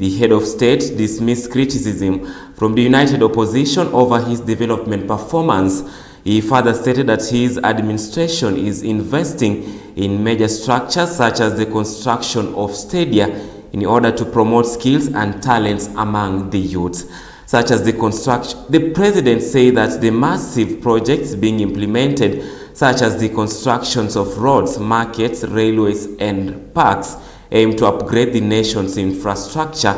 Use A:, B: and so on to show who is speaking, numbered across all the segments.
A: The head of state dismissed criticism from the united opposition over his development performance. He further stated that his administration is investing in major structures such as the construction of stadia in order to promote skills and talents among the youth. Such as the construction, the president said that the massive projects being implemented, such as the constructions of roads, markets, railways, and parks, aim to upgrade the nation's infrastructure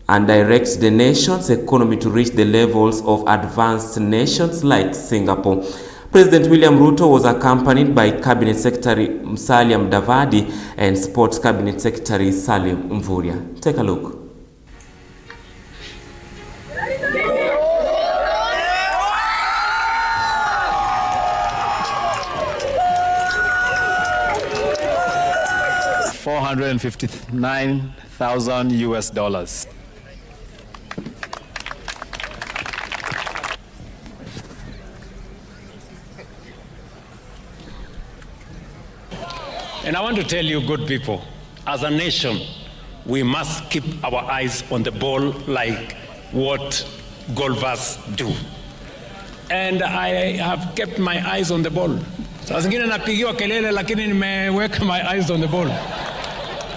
A: and direct the nation's economy to reach the levels of advanced nations like Singapore. President William Ruto was accompanied by Cabinet Secretary Musalia Mudavadi and Sports Cabinet Secretary Salim Mvurya. Take a look.
B: $459,000.
C: And I want to tell you, good people, as a nation, we must keep our eyes on the ball like what golfers do. And I have kept my eyes on the ball. Saa zingine napigiwa kelele lakini nimeweka my eyes on the ball.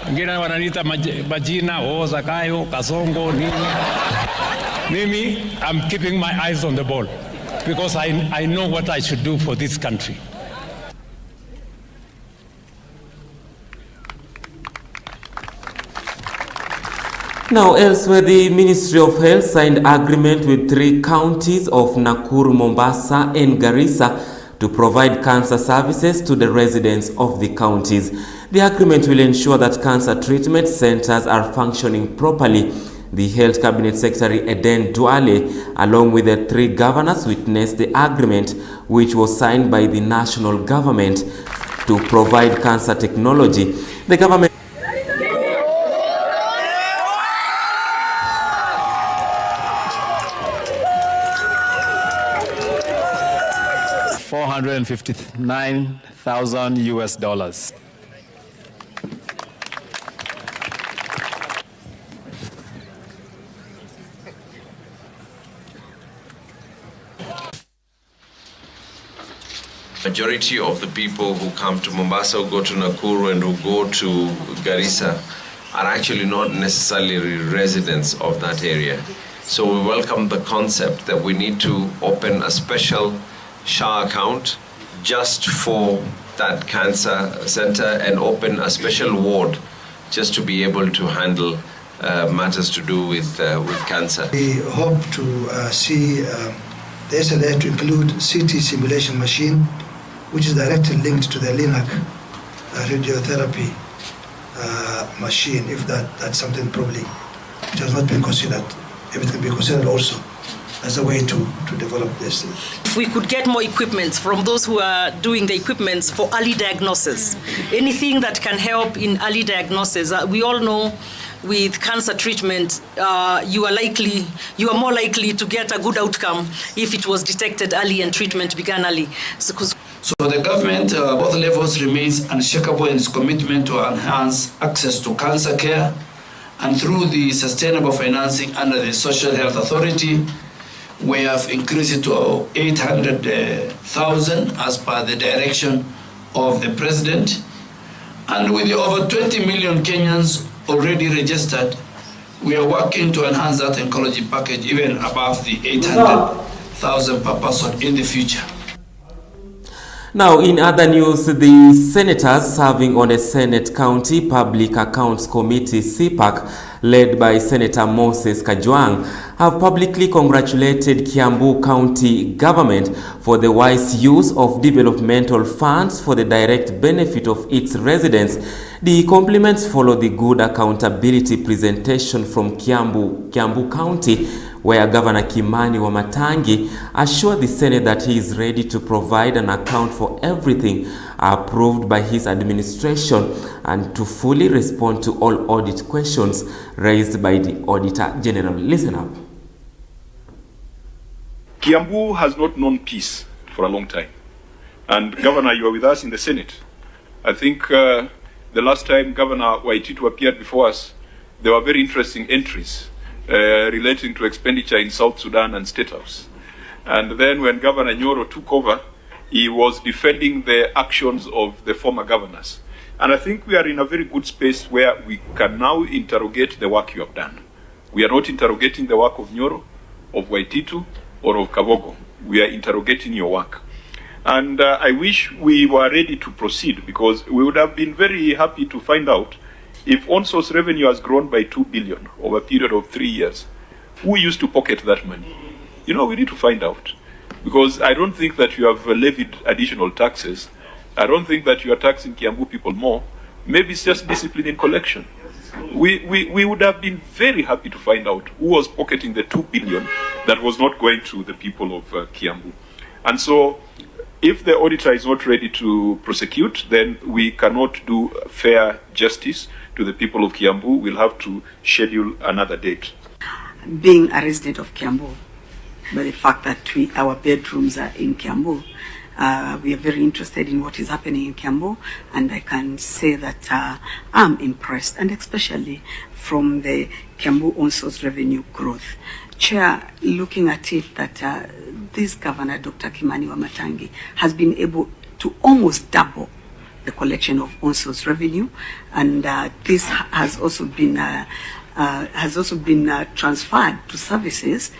C: Wengine wananiita majina, Zakayo, Kasongo, nini. Mimi, I'm keeping my eyes on the ball because I know what I should do for this country.
A: Now, elsewhere, the Ministry of Health signed agreement with 3 counties of Nakuru, Mombasa, and Garissa to provide cancer services to the residents of the counties. The agreement will ensure that cancer treatment centers are functioning properly. The Health Cabinet Secretary Eden Duale, along with the 3 governors, witnessed the agreement, which was signed by the national government to provide cancer technology. The government
B: $459,000.
D: Majority of the people who come to Mombasa, who go to Nakuru, and who go to Garissa are actually not necessarily residents of that area. So we welcome the concept that we need to open a special SHA account just for that cancer center and open a special ward just to be able to handle matters to do with cancer.
E: We hope to see the SLA to include CT simulation machine, which is directly linked to the LINAC radiotherapy machine, if that's something probably which has not been considered. If it can be considered also as a way to develop this.
F: If we could get more equipment from those who are doing the equipments for early diagnosis, anything that can help in early diagnosis. We all know with cancer treatment, you are more likely to get a good outcome if it was detected early and treatment began early.
G: So the government, both levels, remains unshakable in its commitment to enhance access to cancer care, and through the sustainable financing under the Social Health Authority, we have increased it to 800,000 as per the direction of the President. And with the over 20 million Kenyans already registered, we are working to enhance that oncology package even above the 800,000 per person in the future.
A: Now, in other news, the senators serving on the Senate County Public Accounts Committee, CPAC, led by Senator Moses Kajwang, have publicly congratulated Kiambu County government for the wise use of developmental funds for the direct benefit of its residents. The compliments follow the good accountability presentation from Kiambu County, where Governor Kimani Wamatangi assured the Senate that he is ready to provide an account for everything approved by his administration and to fully respond to all audit questions raised by the Auditor General. Listen up.
H: Kiambu has not known peace for a long time. And Governor, you are with us in the Senate. I think the last time Governor Waititu appeared before us, there were very interesting entries relating to expenditure in South Sudan and State House. And then when Governor Nyoro took over, he was defending the actions of the former governors. And I think we are in a very good space where we can now interrogate the work you have done. We are not interrogating the work of Nyoro, of Waititu, or of Kabogo. We are interrogating your work. And I wish we were ready to proceed, because we would have been very happy to find out if on-source revenue has grown by 2 billion over a period of 3 years, who used to pocket that money? You know, we need to find out. Because I don't think that you have levied additional taxes. I don't think that you are taxing Kiambu people more. Maybe it's just discipline in collection. We would have been very happy to find out who was pocketing the 2 billion that was not going to the people of Kiambu. And so, if the auditor is not ready to prosecute, then we cannot do fair justice to the people of Kiambu. We'll have to schedule another date.
I: Being a resident of Kiambu, by the fact that our bedrooms are in Kiambu, we are very interested in what is happening in Kiambu, and I can say that I'm impressed, and especially from the Kiambu on-source revenue growth. Chair, looking at it, that this governor, Dr. Kimani Wamatangi, has been able to almost double the collection of on-source revenue, and this has also been transferred to services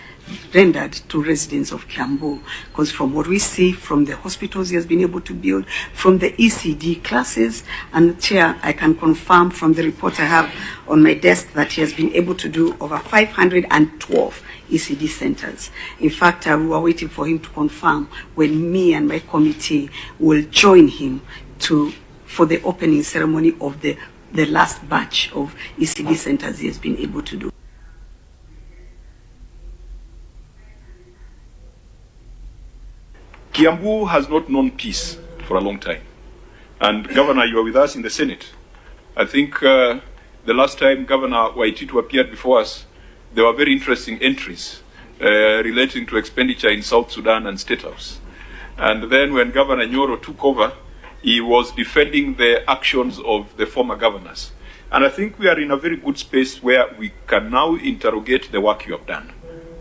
I: rendered to residents of Kiambu, because from what we see from the hospitals he has been able to build, from the ECD classes, and Chair, I can confirm from the report I have on my desk that he has been able to do over 512 ECD centers. In fact, we were waiting for him to confirm when me and my committee will join him for the opening ceremony of the last batch of ECD centers he has been able to do.
H: Kiambu has not known peace for a long time. And Governor, you are with us in the Senate. I think the last time Governor Waititu appeared before us, there were very interesting entries relating to expenditure in South Sudan and State House. And then when Governor Nyoro took over, he was defending the actions of the former governors. And I think we are in a very good space where we can now interrogate the work you have done.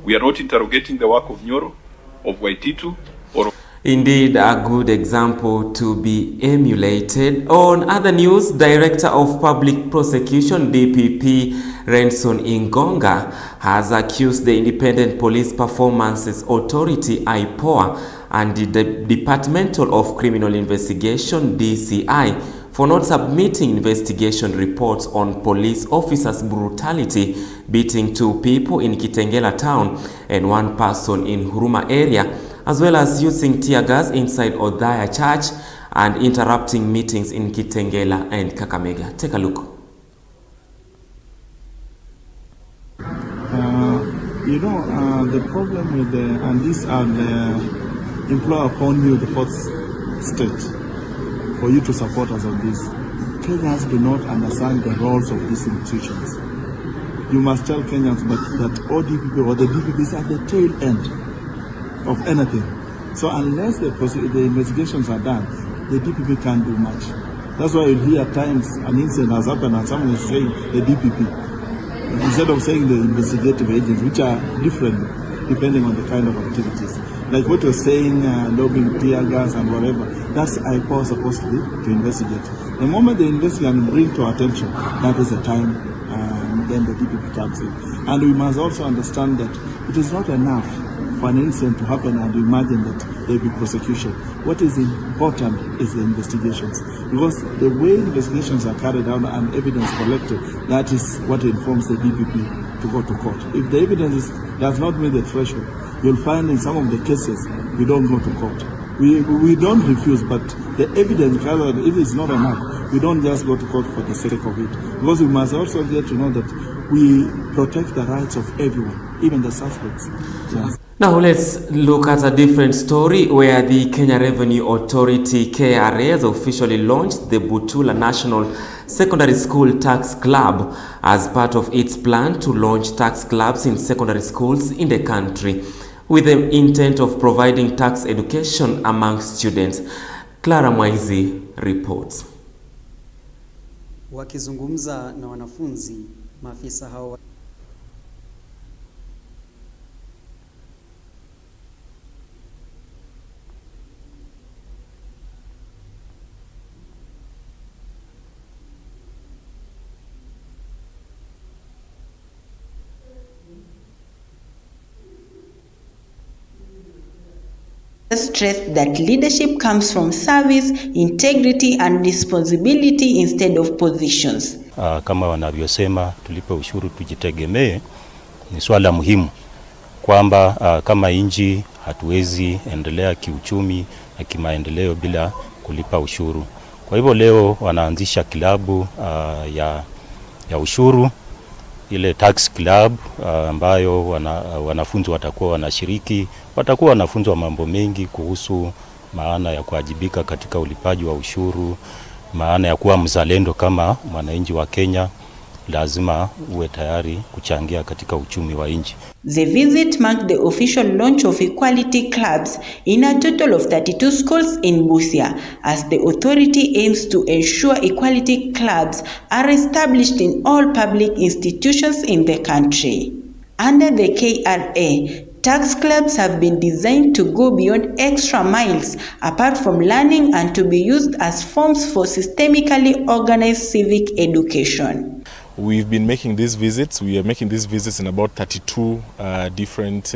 H: We are not interrogating the work of Nyoro, of Waititu, or of...
A: Indeed, a good example to be emulated. On other news, Director of Public Prosecution, DPP Renson Ingonga, has accused the Independent Police Performances Authority, IPOA, and the Departmental of Criminal Investigation, DCI, for not submitting investigation reports on police officers' brutality, beating 2 people in Kitengela town and 1 person in Huruma area, as well as using tear gas inside Odhaya Church and interrupting meetings in Kitengela and Kakamega. Take a look.
J: The problem with and these are the employer upon you, the 4th state, for you to support us on this. Kenyans do not understand the roles of these institutions. You must tell Kenyans that ODPP or the DPPs are the tail end of anything. So unless the investigations are done, the DPP can't do much. That's why you hear at times an incident has happened and someone is saying the DPP instead of saying the investigative agents, which are different depending on the kind of activities. Like what you're saying, lobbing, tear gas and whatever, that's IPOA supposed to investigate. The moment they investigate and bring to our attention, that is the time then the DPP comes in. And we must also understand that it is not enough for an incident to happen and imagine that there will be prosecution. What is important is the investigations. Because the way investigations are carried out and evidence collected, that is what informs the DPP to go to court. If the evidence does not meet the threshold, you'll find in some of the cases we don't go to court. We don't refuse, but the evidence, if it's not enough, we don't just go to court for the sake of it. Because we must also get to know that we protect the rights of everyone, even the suspects. Yes.
A: Now let's look at a different story where the Kenya Revenue Authority KRA has officially launched the Butula National Secondary School Tax Club as part of its plan to launch tax clubs in secondary schools in the country, with the intent of providing tax education among students. Clara Mwaizi reports.
K: Wakizungumza na wanafunzi maafisa hao.
L: Stressed that leadership comes from service, integrity and responsibility instead of positions.
M: Kama wanavyosema tulipe ushuru tujitegemee, ni swala muhimu kwamba kama nchi hatuwezi endelea kiuchumi na kimaendeleo bila kulipa ushuru. Kwa hivyo leo wanaanzisha klabu ya ushuru, ile tax club ambayo wanafunzi watakuwa wanashiriki, watakuwa wanafunzwa mambo mengi kuhusu maana ya kuwajibika katika ulipaji wa ushuru, maana ya kuwa mzalendo kama mwananchi wa Kenya, lazima uwe tayari kuchangia katika uchumi wa nchi.
L: The visit marked the official launch of equality clubs in a total of 32 schools in Busia, as the authority aims to ensure equality clubs are established in all public institutions in the country. Under the KRA, tax clubs have been designed to go beyond extra miles apart from learning and to be used as forms for systemically organized civic education.
N: We've been making these visits. We are making these visits in about 32 different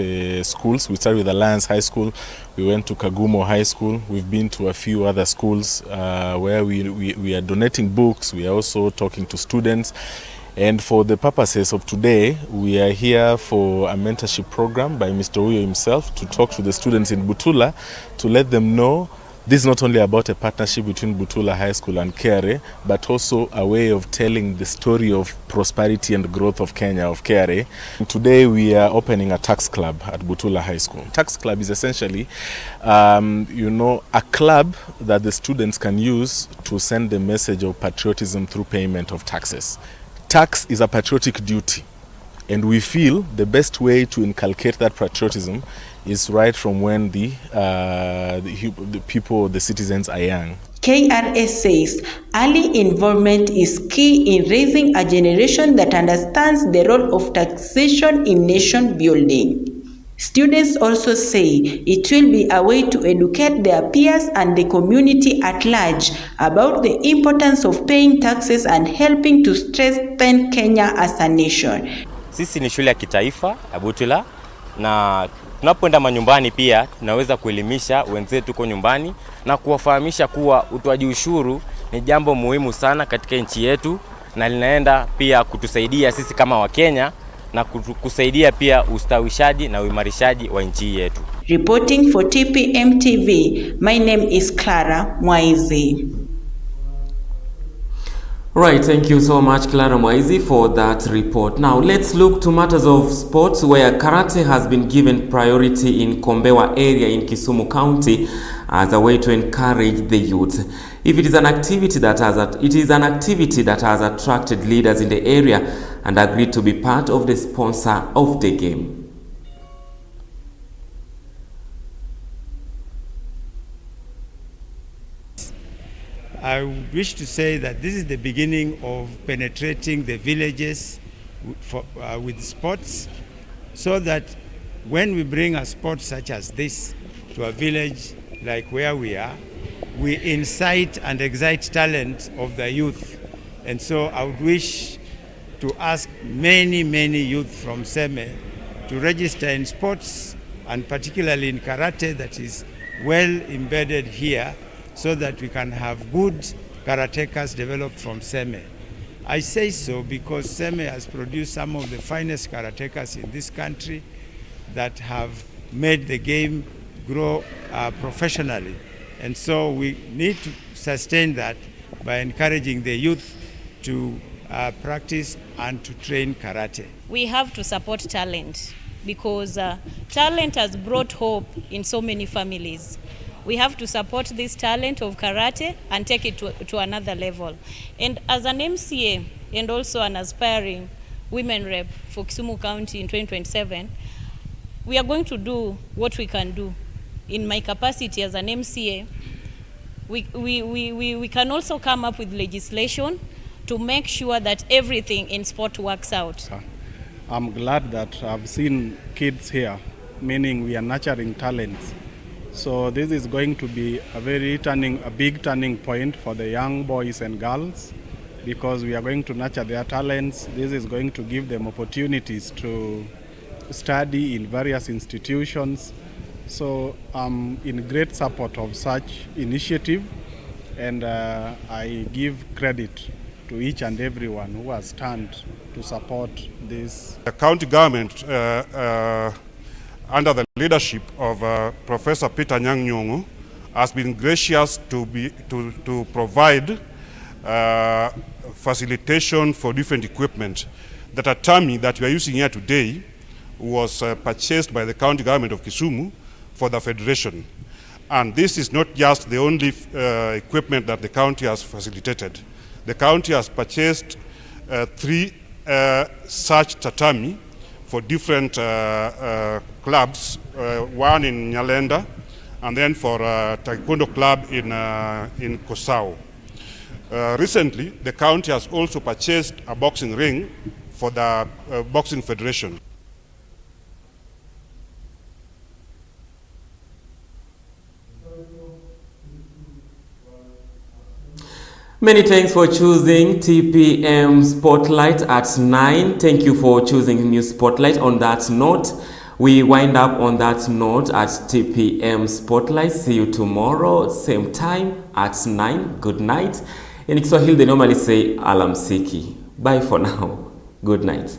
N: schools. We started with Alliance High School. We went to Kagumo High School. We've been to a few other schools where we are donating books. We are also talking to students. And for the purposes of today, we are here for a mentorship program by Mr. Uyo himself to talk to the students in Butula to let them know this is not only about a partnership between Butula High School and KRA, but also a way of telling the story of prosperity and growth of Kenya, of KRA. Today we are opening a tax club at Butula High School. Tax club is essentially, a club that the students can use to send the message of patriotism through payment of taxes. Tax is a patriotic duty, and we feel the best way to inculcate that patriotism is right from when the people, the citizens are young.
L: KRA says early involvement is key in raising a generation that understands the role of taxation in nation building. Students also say it will be a way to educate their peers and the community at large about the importance of paying taxes and helping to strengthen Kenya as a nation.
O: Sisi ni shule ya kitaifa ya Butula, na tunapoenda manyumbani pia tunaweza kuelimisha wenzetu kwa nyumbani na kuwafahamisha kuwa utoaji ushuru ni jambo muhimu sana katika nchi yetu, na linaenda pia kutusaidia sisi kama Wakenya na kusaidia pia ustawishaji na uimarishaji wa nchi yetu.
L: Reporting for TPM TV, my name is Clara Mwaizi.
A: Right, thank you so much, Clara Mwaizi, for that report. Now, let's look to matters of sports, where karate has been given priority in Kombewa area in Kisumu County as a way to encourage the youth. If it is an activity that has attracted leaders in the area and agreed to be part of the sponsor of the game.
P: I wish to say that this is the beginning of penetrating the villages with sports, so that when we bring a sport such as this to a village like where we are, we incite and excite talent of the youth. And so I would wish to ask many youth from Seme to register in sports, and particularly in karate that is well embedded here, so that we can have good karatekas developed from Seme. I say so because Seme has produced some of the finest karatekas in this country that have made the game grow professionally. And so we need to sustain that by encouraging the youth to practice and to train karate.
Q: We have to support talent, because talent has brought hope in so many families. We have to support this talent of karate and take it to another level. And as an MCA and also an aspiring women rep for Kisumu County in 2027, we are going to do what we can do. In my capacity as an MCA, we can also come up with legislation to make sure that everything in sport works out.
J: I'm glad that I've seen kids here, meaning we are nurturing talents. So this is going to be a big turning point for the young boys and girls, because we are going to nurture their talents. This is going to give them opportunities to study in various institutions. So I'm in great support of such initiative, and I give credit to each and everyone who has stand to support this.
K: The county government, under the leadership of Professor Peter Anyang' Nyong'o, has been gracious to provide facilitation for different equipment. That tatami that we are using here today was purchased by the county government of Kisumu for the federation. And this is not just the only equipment that the county has facilitated. The county has purchased 3 such tatami for different clubs, one in Nyalenda, and then for a taekwondo club in Kosao. Recently, the county has also purchased a boxing ring for the boxing federation.
A: Many thanks for choosing TPM Spotlight at 9. Thank you for choosing News Spotlight. On that note, we wind up on that note at TPM Spotlight. See you tomorrow, same time at 9. Good night. In Kiswahili, they normally say alamsiki. Bye for now. Good night.